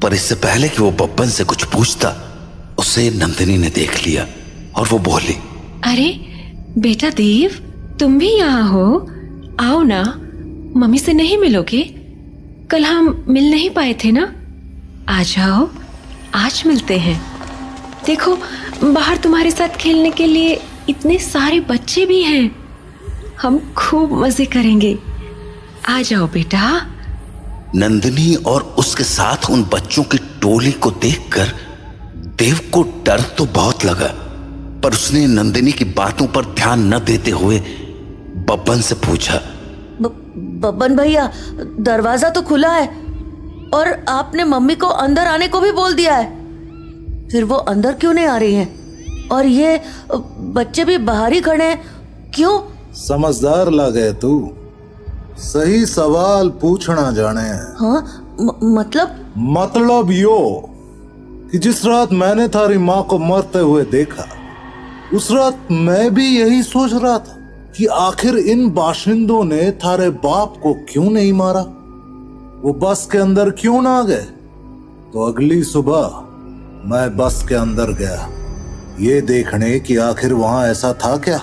पर इससे पहले कि वो बब्बन से कुछ पूछता, उसे नंदिनी ने देख लिया और वो बोली, अरे बेटा देव, तुम भी यहाँ हो? आओ ना, मम्मी से नहीं मिलोगे? कल हम मिल नहीं पाए थे ना? आ जाओ, आज मिलते हैं। देखो, बाहर तुम्हारे साथ खेलने के लिए इतने सारे बच्चे भी हैं। हम खूब मजे करेंगे। आ जाओ बेटा। नंदिनी और उसके साथ उन बच्चों की टोली को देखकर देव को डर तो बहुत लगा, पर उसने नंदिनी की बातों पर ध्यान न देते हुए बब्बन से पूछा, बब्बन भैया, दरवाजा तो खुला है और आपने मम्मी को अंदर आने को भी बोल दिया है, फिर वो अंदर क्यों नहीं आ रही हैं? और ये बच्चे भी बाहर ही खड़े हैं, क्यों? समझदार लगे तू, सही सवाल पूछना जाने। हाँ, मतलब यो कि जिस रात मैंने थारी माँ को मरते हुए देखा, उस रात मैं भी यही सोच रहा था कि आखिर इन बाशिंदों ने थारे बाप को क्यों नहीं मारा, वो बस के अंदर क्यों ना गए। तो अगली सुबह मैं बस के अंदर गया, ये देखने कि आखिर वहां ऐसा था क्या।